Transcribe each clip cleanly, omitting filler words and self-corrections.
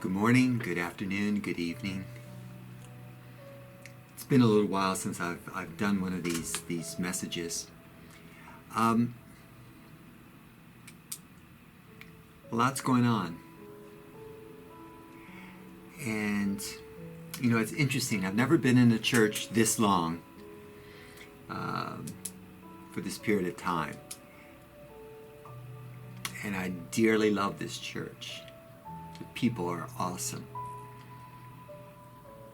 Good morning, good afternoon, good evening. It's been a little while since I've done one of these messages. A lot's going on. And, it's interesting. I've never been in a church this long for this period of time. And I dearly love this church. The people are awesome.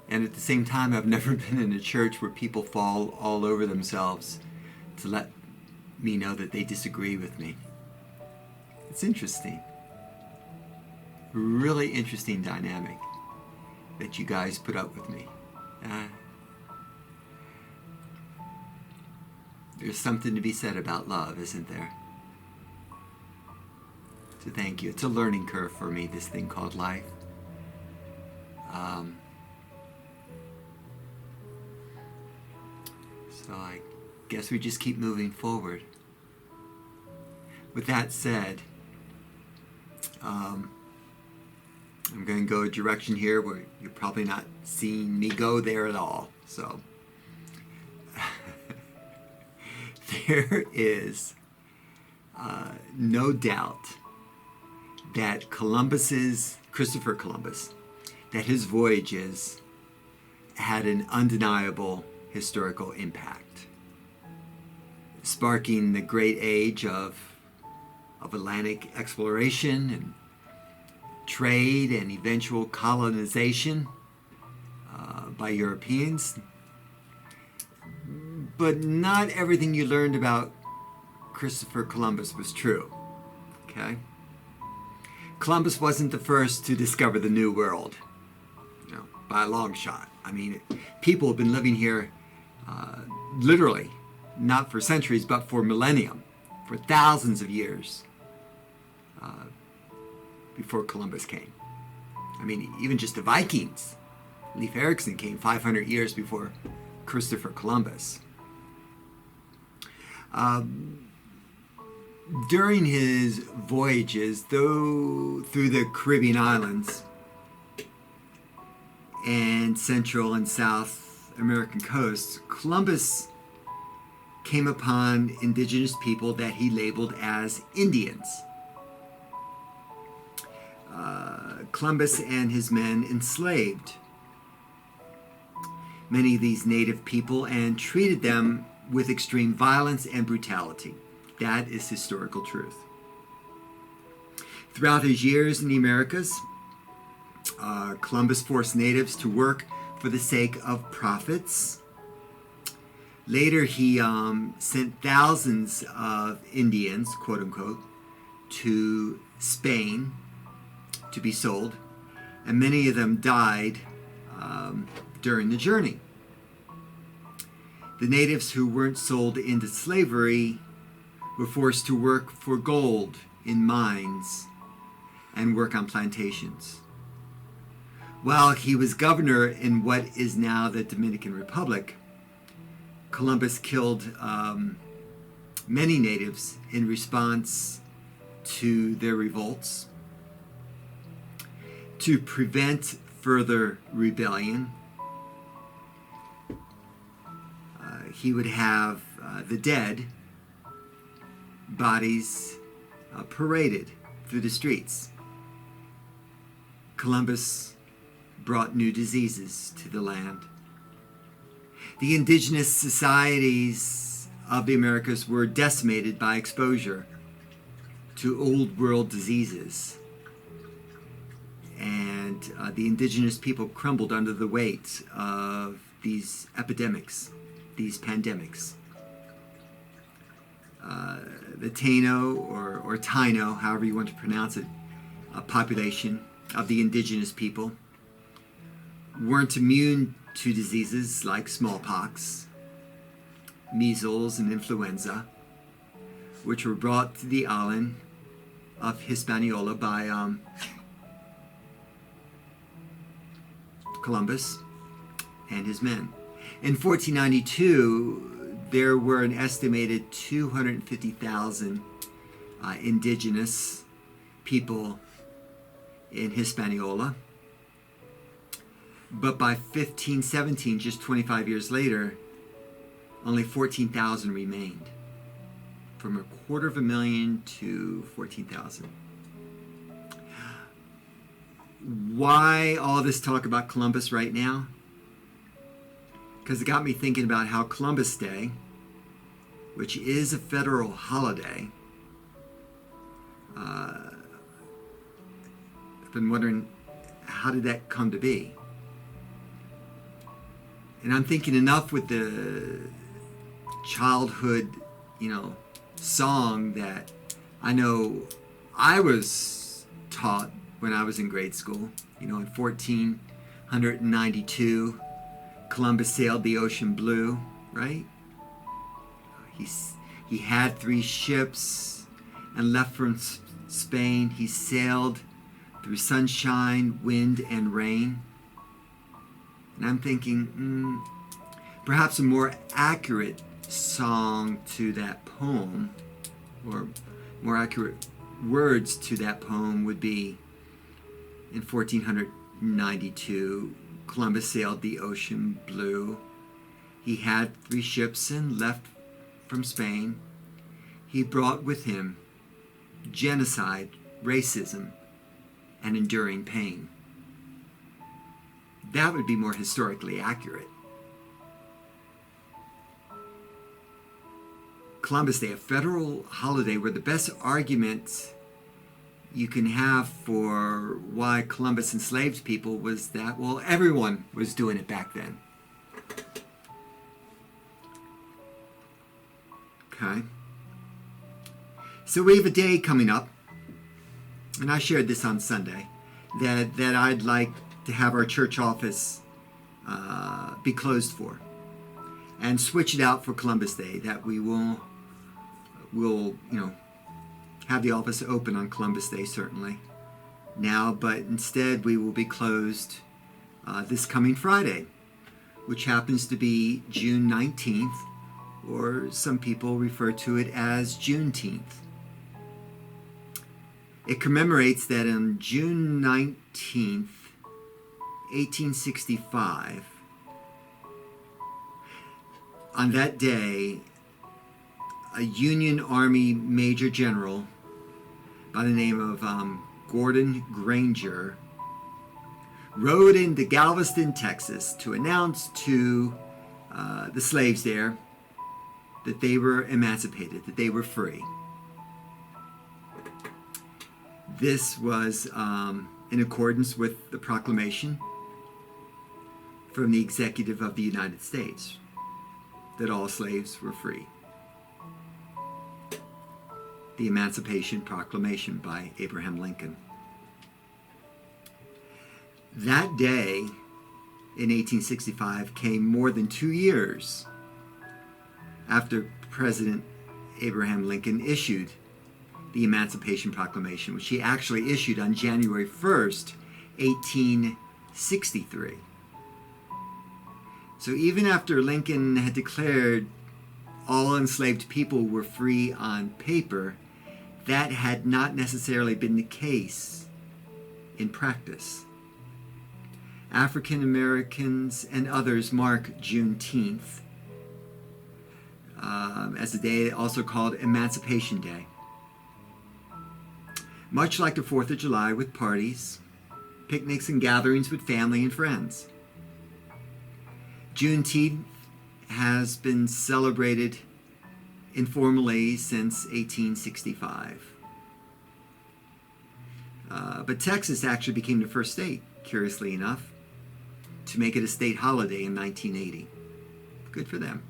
And at the same time, I've never been in a church where people fall all over themselves to let me know that they disagree with me. It's interesting. Really interesting dynamic that you guys put up with me. There's something to be said about love, isn't there? So thank you. It's a learning curve for me, this thing called life. So I guess we just keep moving forward. With that said, I'm going to go a direction here where you're probably not seeing me go there at all. So there is no doubt that Christopher Columbus, that his voyages had an undeniable historical impact, sparking the great age of Atlantic exploration and trade and eventual colonization by Europeans. But not everything you learned about Christopher Columbus was true, okay? Columbus wasn't the first to discover the New World, by a long shot. I mean, people have been living here literally, not for centuries, but for millennium, for thousands of years before Columbus came. I mean, even just the Vikings. Leif Erikson came 500 years before Christopher Columbus. During his voyages, through the Caribbean islands and Central and South American coasts, Columbus came upon indigenous people that he labeled as Indians. Columbus and his men enslaved many of these native people and treated them with extreme violence and brutality. That is historical truth. Throughout his years in the Americas, Columbus forced natives to work for the sake of profits. Later, he sent thousands of Indians, quote unquote, to Spain to be sold, and many of them died during the journey. The natives who weren't sold into slavery were forced to work for gold in mines and work on plantations. While he was governor in what is now the Dominican Republic, Columbus killed many natives in response to their revolts. To prevent further rebellion, he would have the dead bodies paraded through the streets. Columbus brought new diseases to the land. The indigenous societies of the Americas were decimated by exposure to old world diseases. And the indigenous people crumbled under the weight of these epidemics, these pandemics. The Taino or Taino, however you want to pronounce it, population of the indigenous people weren't immune to diseases like smallpox, measles, and influenza, which were brought to the island of Hispaniola by Columbus and his men. In 1492, there were an estimated 250,000 indigenous people in Hispaniola. But by 1517, just 25 years later, only 14,000 remained. From 250,000 to 14,000. Why all this talk about Columbus right now? Because it got me thinking about how Columbus Day, which is a federal holiday, I've been wondering, how did that come to be? And I'm thinking enough with the childhood, song that I know I was taught when I was in grade school. In 1492, Columbus sailed the ocean blue, right? He had 3 ships and left from Spain. He sailed through sunshine, wind, and rain. And I'm thinking, perhaps a more accurate song to that poem, or more accurate words to that poem, would be, in 1492, Columbus sailed the ocean blue. He had 3 ships and left from Spain. He brought with him genocide, racism, and enduring pain. That would be more historically accurate. Columbus Day, a federal holiday, where the best argument you can have for why Columbus enslaved people was that, well, everyone was doing it back then. Okay. So we have a day coming up, and I shared this on Sunday, that I'd like to have our church office be closed for, and switch it out for Columbus Day, that we will have the office open on Columbus Day, certainly now, but instead we will be closed this coming Friday, which happens to be June 19th, or some people refer to it as Juneteenth. It commemorates that on June 19th, 1865, on that day, a Union Army Major General by the name of Gordon Granger rode into Galveston, Texas, to announce to the slaves there that they were emancipated, that they were free. This was in accordance with the proclamation from the Executive of the United States that all slaves were free. The Emancipation Proclamation by Abraham Lincoln. That day in 1865 came more than 2 years after President Abraham Lincoln issued the Emancipation Proclamation, which he actually issued on January 1st, 1863. So even after Lincoln had declared all enslaved people were free on paper, that had not necessarily been the case in practice. African Americans and others mark Juneteenth as a day also called Emancipation Day. Much like the 4th of July, with parties, picnics, and gatherings with family and friends. Juneteenth has been celebrated informally since 1865. But Texas actually became the first state, curiously enough, to make it a state holiday in 1980. Good for them.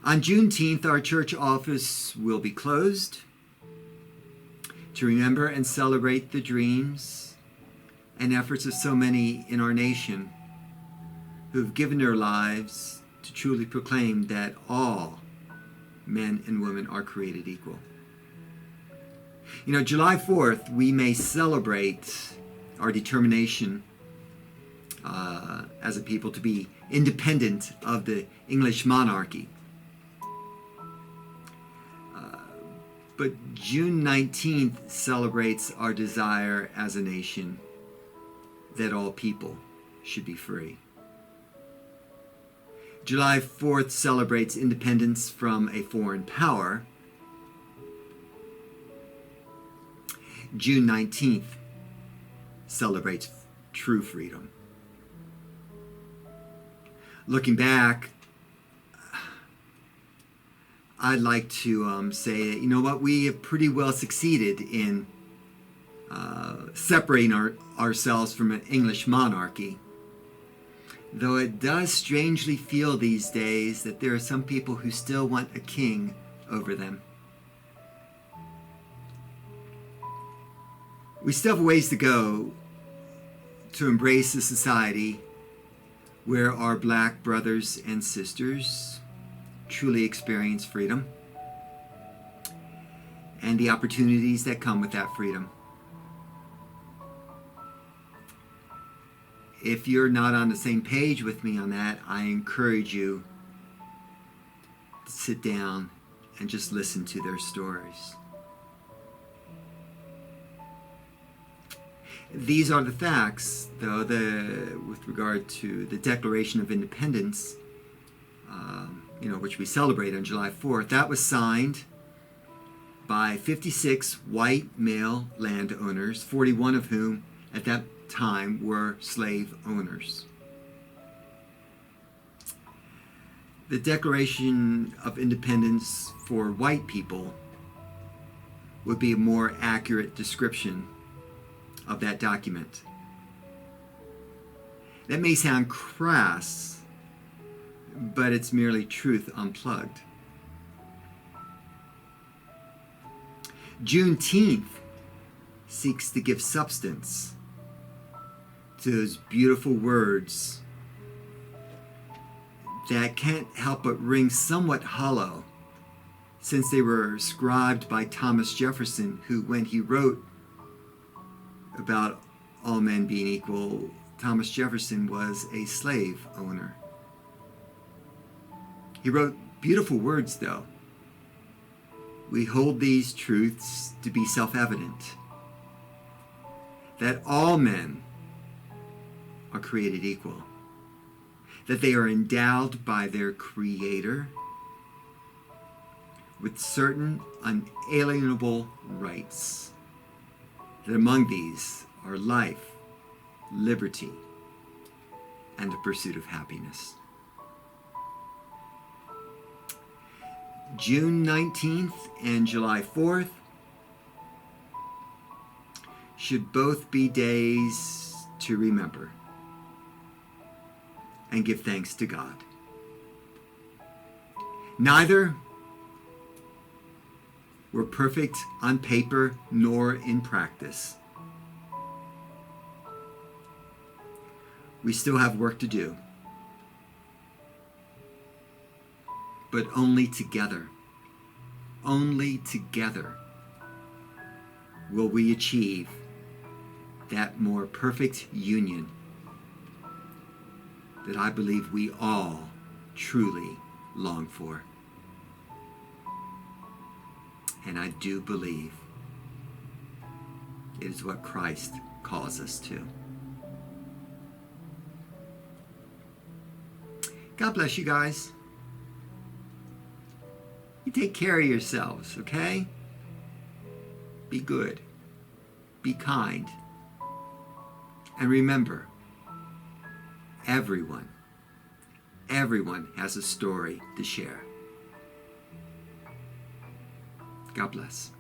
On Juneteenth, our church office will be closed to remember and celebrate the dreams and efforts of so many in our nation who have given their lives to truly proclaim that all men and women are created equal. July 4th, we may celebrate our determination as a people to be independent of the English monarchy. But June 19th celebrates our desire as a nation that all people should be free. July 4th celebrates independence from a foreign power. June 19th celebrates true freedom. Looking back, I'd like to say that, you know what, we have pretty well succeeded in separating ourselves from an English monarchy. Though it does strangely feel these days that there are some people who still want a king over them. We still have ways to go to embrace a society where our black brothers and sisters truly experience freedom and the opportunities that come with that freedom. If you're not on the same page with me on that, I encourage you to sit down and just listen to their stories. These are the facts, though, with regard to the Declaration of Independence, which we celebrate on July 4th. That was signed by 56 white male landowners, 41 of whom at that time were slave owners. The Declaration of Independence for white people would be a more accurate description of that document. That may sound crass, but it's merely truth unplugged. Juneteenth seeks to give substance to those beautiful words that can't help but ring somewhat hollow, since they were ascribed by Thomas Jefferson, who, when he wrote about all men being equal, Thomas Jefferson was a slave owner. He wrote beautiful words, though. We hold these truths to be self-evident, that all men are created equal, that they are endowed by their Creator with certain unalienable rights, that among these are life, liberty, and the pursuit of happiness. June 19th and July 4th should both be days to remember and give thanks to God. Neither were perfect on paper nor in practice. We still have work to do. But only together will we achieve that more perfect union that I believe we all truly long for. And I do believe it is what Christ calls us to. God bless you guys. You take care of yourselves, okay? Be good. Be kind. And remember, everyone has a story to share. God bless.